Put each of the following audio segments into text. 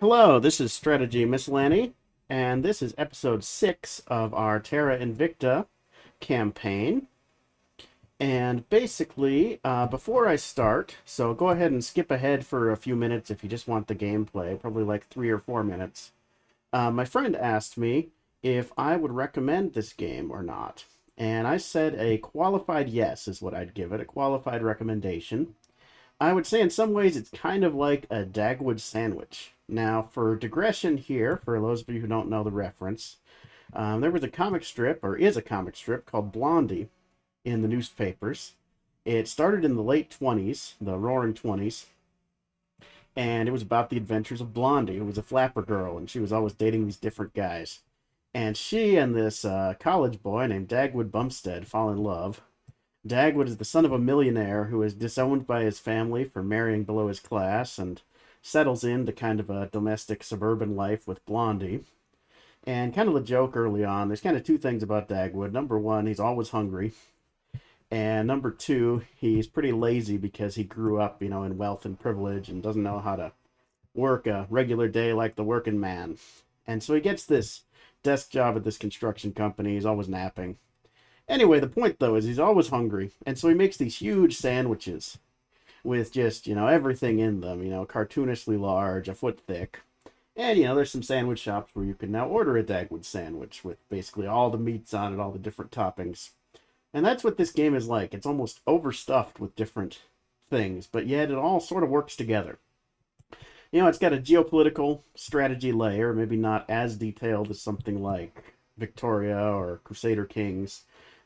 Hello, this is Strategy Miscellany, and this is episode 6 of our Terra Invicta campaign. And basically, before I start, so go ahead and skip ahead for a few minutes if you just want the gameplay, probably like 3 or 4 minutes. My friend asked me if I would recommend this game or not, and I said a qualified yes is what I'd give it, a qualified recommendation. I would say in some ways it's kind of like a Dagwood sandwich. Now, for digression here, for those of you who don't know the reference, there was a comic strip, or is a comic strip, called Blondie in the newspapers. It started in the late 20s, the roaring 20s, and it was about the adventures of Blondie, who was a flapper girl, and she was always dating these different guys. And she and this college boy named Dagwood Bumstead fall in love. Dagwood is the son of a millionaire who is disowned by his family for marrying below his class and settles into kind of a domestic suburban life with Blondie. And kind of the joke early on, there's kind of two things about Dagwood. Number one, he's always hungry. And number two, he's pretty lazy because he grew up, in wealth and privilege and doesn't know how to work a regular day like the working man. And so he gets this desk job at this construction company. He's always napping. Anyway, the point, though, is he's always hungry, and so he makes these huge sandwiches with just, everything in them, cartoonishly large, a foot thick. And, there's some sandwich shops where you can now order a Dagwood sandwich with basically all the meats on it, all the different toppings. And that's what this game is like. It's almost overstuffed with different things, but yet it all sort of works together. It's got a geopolitical strategy layer, maybe not as detailed as something like Victoria or Crusader Kings,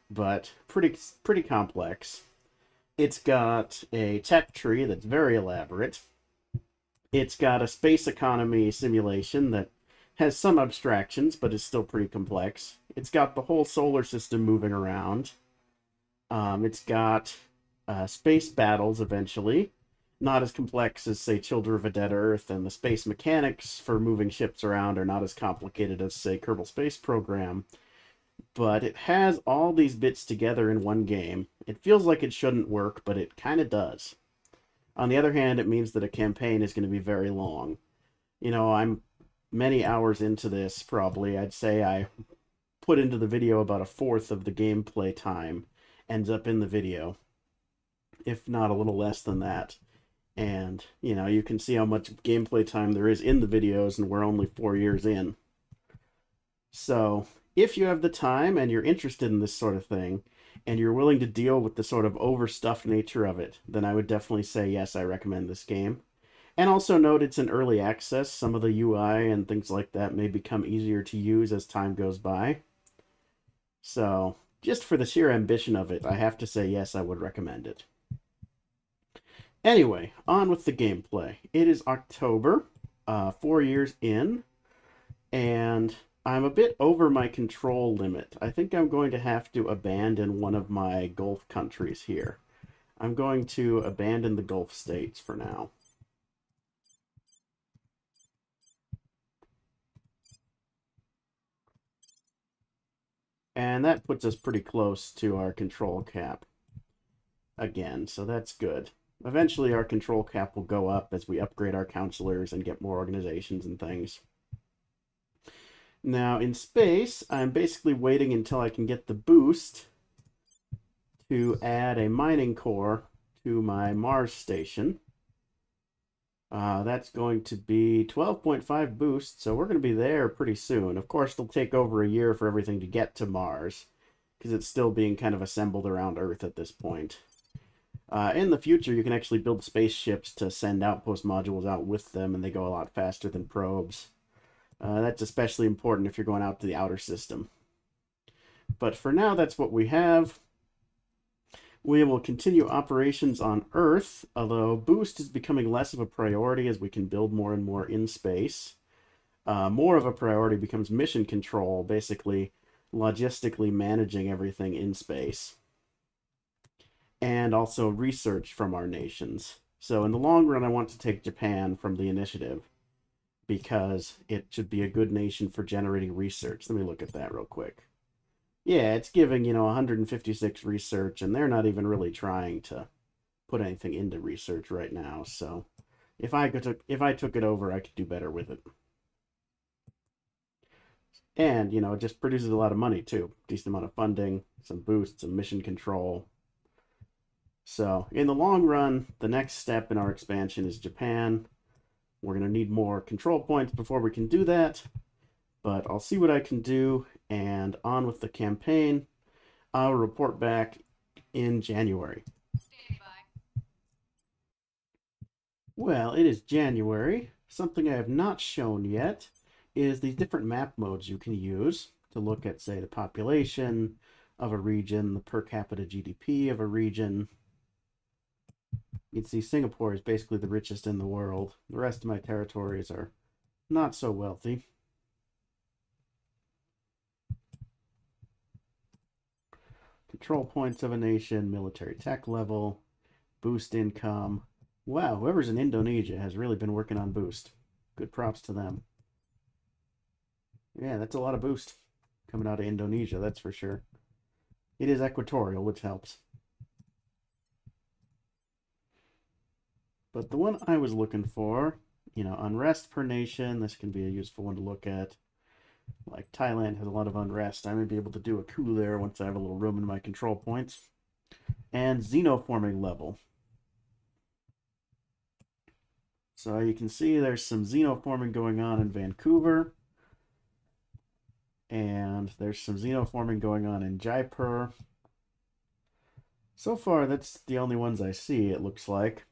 but pretty complex. It's got a tech tree that's very elaborate. It's got a space economy simulation that has some abstractions, but is still pretty complex. It's got the whole solar system moving around. It's got space battles eventually. Not as complex as, say, Children of a Dead Earth, and the space mechanics for moving ships around are not as complicated as, say, Kerbal Space Program. But it has all these bits together in one game. It feels like it shouldn't work, but it kind of does. On the other hand, it means that a campaign is going to be very long. I'm many hours into this, probably. I'd say I put into the video about a fourth of the gameplay time ends up in the video, if not a little less than that. And, you can see how much gameplay time there is in the videos, and we're only 4 years in. So, if you have the time and you're interested in this sort of thing, and you're willing to deal with the sort of overstuffed nature of it, then I would definitely say, yes, I recommend this game. And also note it's in early access. Some of the UI and things like that may become easier to use as time goes by. So, just for the sheer ambition of it, I have to say, yes, I would recommend it. Anyway, on with the gameplay. It is October, 4 years in, and I'm a bit over my control limit. I think I'm going to have to abandon one of my Gulf countries here. I'm going to abandon the Gulf states for now. And that puts us pretty close to our control cap again, so that's good. Eventually our control cap will go up as we upgrade our councilors and get more organizations and things. Now, in space, I'm basically waiting until I can get the boost to add a mining core to my Mars station. That's going to be 12.5 boost, so we're going to be there pretty soon. Of course, it'll take over a year for everything to get to Mars, because it's still being kind of assembled around Earth at this point. In the future, you can actually build spaceships to send outpost modules out with them, and they go a lot faster than probes. That's especially important if you're going out to the outer system. But for now, that's what we have. We will continue operations on Earth, although boost is becoming less of a priority as we can build more and more in space. More of a priority becomes mission control, basically logistically managing everything in space. And also research from our nations. So in the long run, I want to take Japan from the initiative, because it should be a good nation for generating research. Let me look at that real quick. Yeah, it's giving, 156 research, and they're not even really trying to put anything into research right now, so if I took it over, I could do better with it. And, you know, it just produces a lot of money too. Decent amount of funding, some boosts, some mission control. So, in the long run, the next step in our expansion is Japan. We're going to need more control points before we can do that, but I'll see what I can do, and on with the campaign. I'll report back in January. Well, it is January. Something I have not shown yet is these different map modes you can use to look at, say, the population of a region, the per capita GDP of a region. You can see Singapore is basically the richest in the world. The rest of my territories are not so wealthy. Control points of a nation, military tech level, boost income. Wow, whoever's in Indonesia has really been working on boost. Good props to them. Yeah, that's a lot of boost coming out of Indonesia, that's for sure. It is equatorial, which helps. But the one I was looking for, you know, unrest per nation, this can be a useful one to look at. Like Thailand has a lot of unrest. I may be able to do a coup there once I have a little room in my control points. And xenoforming level. So you can see there's some xenoforming going on in Vancouver. And there's some xenoforming going on in Jaipur. So far, that's the only ones I see, it looks like.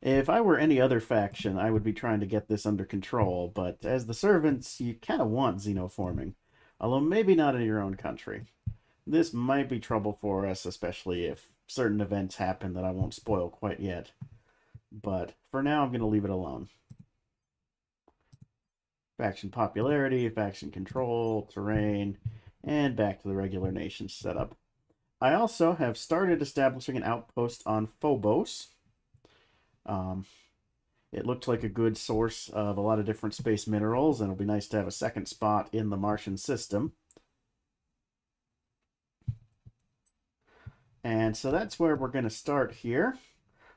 If I were any other faction, I would be trying to get this under control, but as the servants, you kind of want xenoforming. Although maybe not in your own country. This might be trouble for us, especially if certain events happen that I won't spoil quite yet. But for now, I'm going to leave it alone. Faction popularity, faction control, terrain, and back to the regular nation setup. I also have started establishing an outpost on Phobos. It looked like a good source of a lot of different space minerals, and it'll be nice to have a second spot in the Martian system. And so that's where we're going to start here.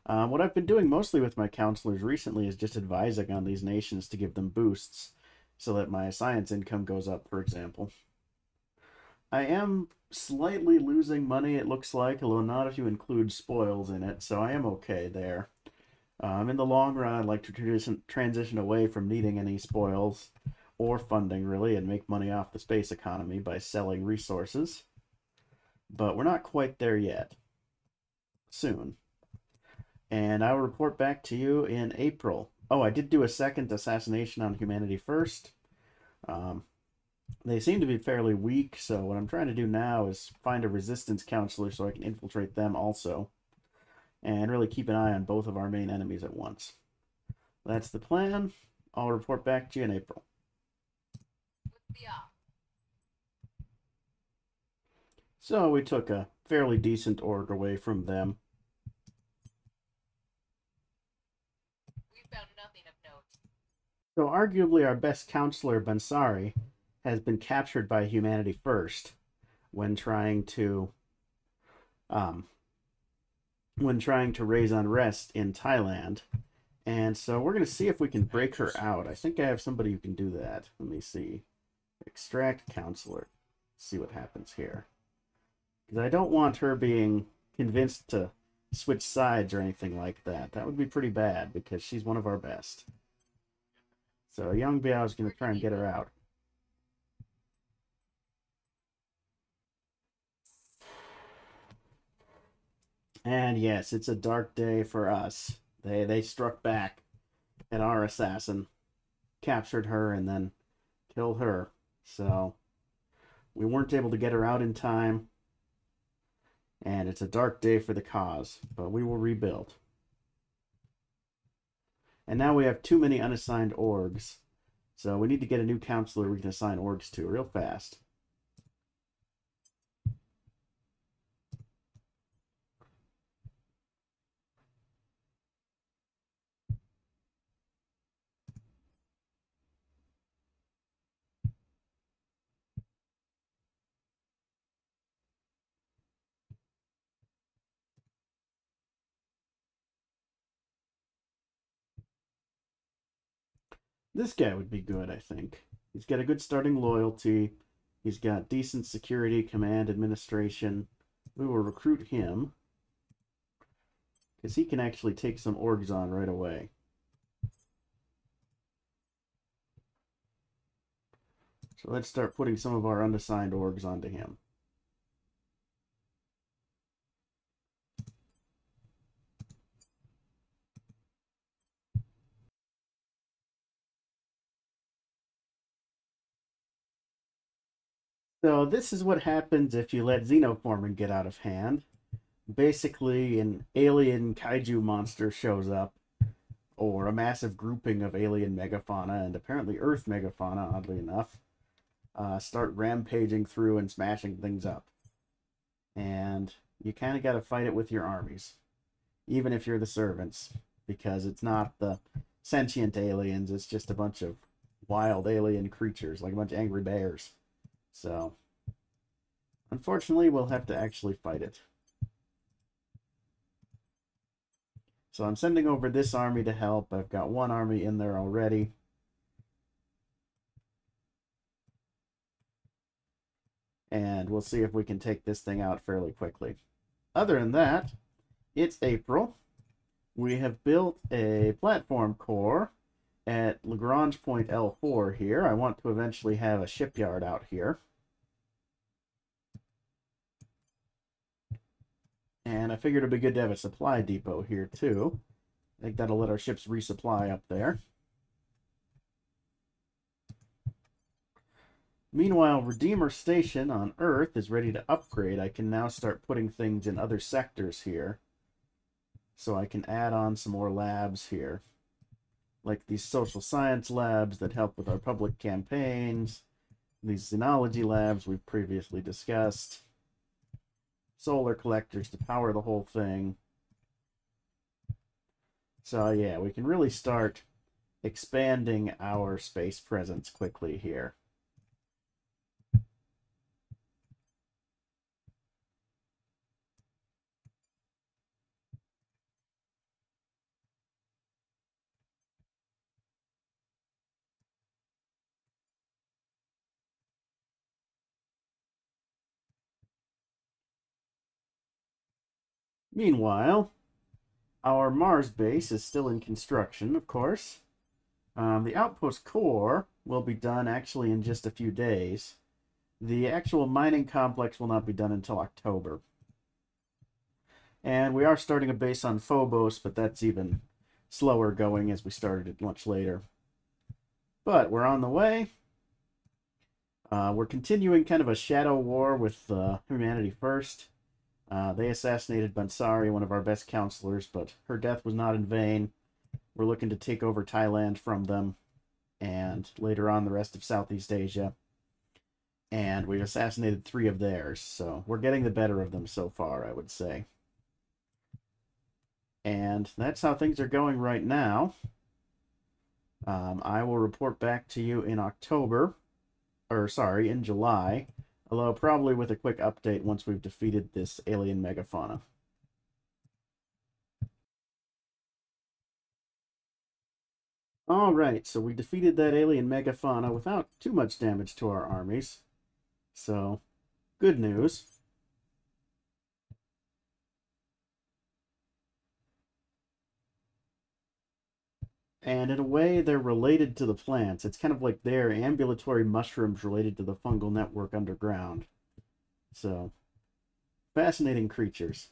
What I've been doing mostly with my counselors recently is just advising on these nations to give them boosts so that my science income goes up, for example. I am slightly losing money, it looks like, although not if you include spoils in it, so I am okay there. In the long run, I'd like to transition away from needing any spoils or funding, really, and make money off the space economy by selling resources. But we're not quite there yet. Soon. And I will report back to you in April. Oh, I did do a second assassination on humanity first. They seem to be fairly weak, so what I'm trying to do now is find a resistance counselor so I can infiltrate them also. And really keep an eye on both of our main enemies at once. That's the plan. I'll report back to you in April. So we took a fairly decent org away from them. So arguably our best counselor, Bansari, has been captured by humanity first when trying to raise unrest in Thailand. And so we're going to see if we can break her out. I think I have somebody who can do that. Let me see. Extract counselor. See what happens here. Because I don't want her being convinced to switch sides or anything like that. That would be pretty bad because she's one of our best. So Young Biao is going to try and get her out. And yes, it's a dark day for us. They struck back at our assassin, captured her, and then killed her. So we weren't able to get her out in time. And it's a dark day for the cause, but we will rebuild. And now we have too many unassigned orgs. So we need to get a new counselor we can assign orgs to real fast. This guy would be good, I think. He's got a good starting loyalty. He's got decent security, command, administration. We will recruit him, because he can actually take some orgs on right away. So let's start putting some of our unassigned orgs onto him. So this is what happens if you let xenoforming get out of hand. Basically, an alien kaiju monster shows up, or a massive grouping of alien megafauna, and apparently Earth megafauna, oddly enough, start rampaging through and smashing things up. And you kind of got to fight it with your armies, even if you're the servants, because it's not the sentient aliens, it's just a bunch of wild alien creatures, like a bunch of angry bears. So, unfortunately, we'll have to actually fight it. So I'm sending over this army to help. I've got one army in there already. And we'll see if we can take this thing out fairly quickly. Other than that, it's April. We have built a platform core at Lagrange point L4 here. I want to eventually have a shipyard out here. And I figured it'd be good to have a supply depot here too. I think that'll let our ships resupply up there. Meanwhile, Redeemer Station on Earth is ready to upgrade. I can now start putting things in other sectors here. So I can add on some more labs here. Like these social science labs that help with our public campaigns. These xenology labs we've previously discussed. Solar collectors to power the whole thing. So yeah, we can really start expanding our space presence quickly here. Meanwhile, our Mars base is still in construction, of course. The outpost core will be done actually in just a few days. The actual mining complex will not be done until October. And we are starting a base on Phobos, but that's even slower going as we started it much later. But we're on the way. We're continuing kind of a shadow war with Humanity First. They assassinated Bansari, one of our best counselors, but her death was not in vain. We're looking to take over Thailand from them, and later on the rest of Southeast Asia. And we've assassinated 3 of theirs, so we're getting the better of them so far, I would say. And that's how things are going right now. I will report back to you in in July, although probably with a quick update once we've defeated this alien megafauna. Alright, so we defeated that alien megafauna without too much damage to our armies. So, good news. And in a way, they're related to the plants. It's kind of like they're ambulatory mushrooms related to the fungal network underground. So, fascinating creatures.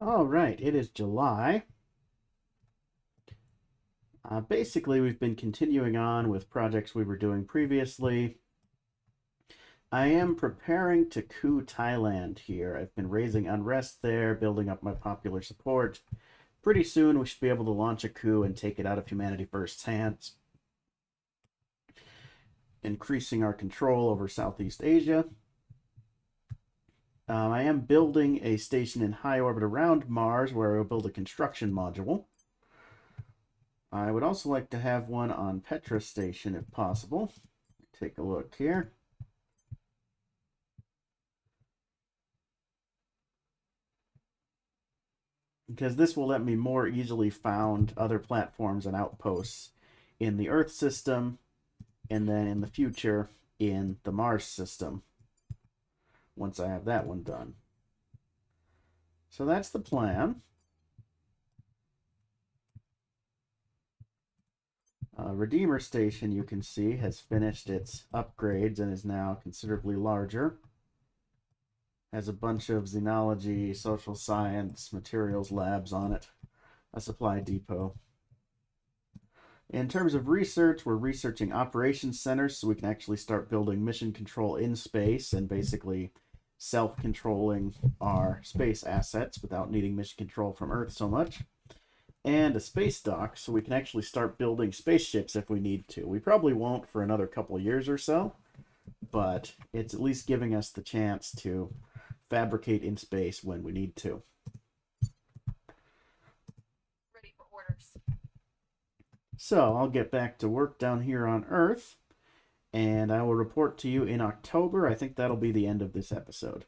All right, it is July. Basically, we've been continuing on with projects we were doing previously. I am preparing to coup Thailand here. I've been raising unrest there, building up my popular support. Pretty soon, we should be able to launch a coup and take it out of Humanity First's hands, increasing our control over Southeast Asia. I am building a station in high orbit around Mars where I will build a construction module. I would also like to have one on Petra Station if possible. Take a look here. because this will let me more easily found other platforms and outposts in the Earth system, and then in the future in the Mars system, once I have that one done. So that's the plan. Redeemer Station, you can see, has finished its upgrades and is now considerably larger. Has a bunch of xenology, social science, materials labs on it. A supply depot. In terms of research, we're researching operations centers so we can actually start building mission control in space and basically self-controlling our space assets without needing mission control from Earth so much. And a space dock so we can actually start building spaceships if we need to. We probably won't for another couple of years or so, but it's at least giving us the chance to fabricate in space when we need to. Ready for orders. So I'll get back to work down here on Earth, and I will report to you in October. I think that'll be the end of this episode.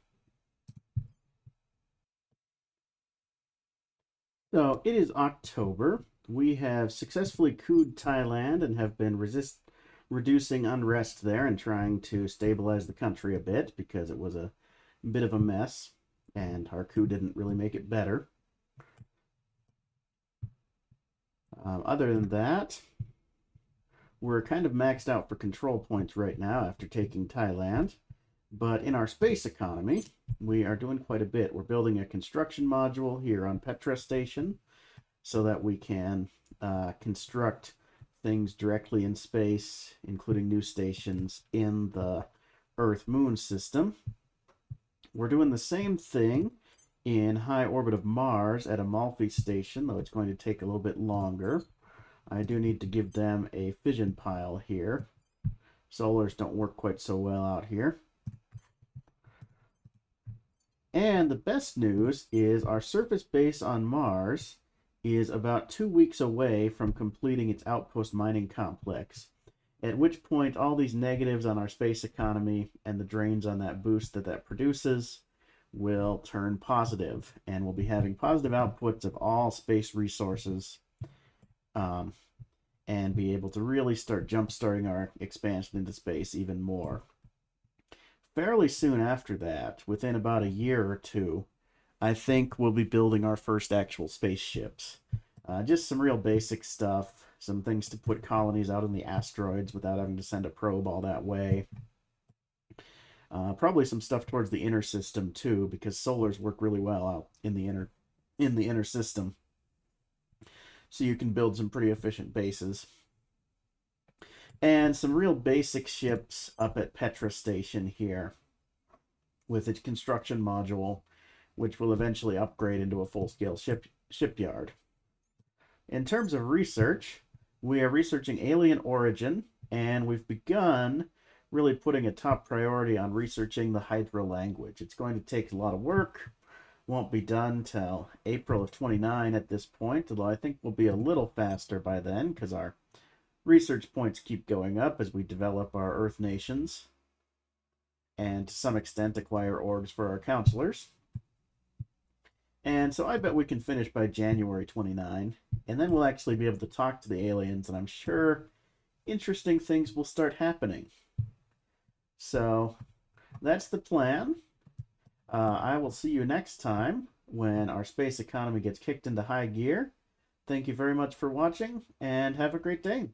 So it is October. We have successfully couped Thailand and have been reducing unrest there and trying to stabilize the country a bit because it was a bit of a mess, and our coup didn't really make it better. Other than that, we're kind of maxed out for control points right now after taking Thailand, but in our space economy, we are doing quite a bit. We're building a construction module here on Petra Station so that we can construct things directly in space, including new stations in the Earth-Moon system. We're doing the same thing in high orbit of Mars at Amalfi Station, though it's going to take a little bit longer. I do need to give them a fission pile here. Solars don't work quite so well out here. And the best news is our surface base on Mars is about 2 weeks away from completing its outpost mining complex, at which point all these negatives on our space economy and the drains on that boost that produces will turn positive, and we'll be having positive outputs of all space resources, and be able to really start jump-starting our expansion into space even more. Fairly soon after that, within about a year or two, I think we'll be building our first actual spaceships. Just some real basic stuff, some things to put colonies out in the asteroids without having to send a probe all that way. Probably some stuff towards the inner system too, because solars work really well out in the inner system. So you can build some pretty efficient bases. And some real basic ships up at Petra Station here with its construction module, which will eventually upgrade into a full-scale shipyard. In terms of research, we are researching alien origin, and we've begun really putting a top priority on researching the Hydra language. It's going to take a lot of work. Won't be done till April of 29 at this point, although I think we'll be a little faster by then because our research points keep going up as we develop our Earth nations and to some extent acquire orgs for our councilors. And so I bet we can finish by January 29, and then we'll actually be able to talk to the aliens, and I'm sure interesting things will start happening. So that's the plan. I will see you next time when our space economy gets kicked into high gear. Thank you very much for watching, and have a great day.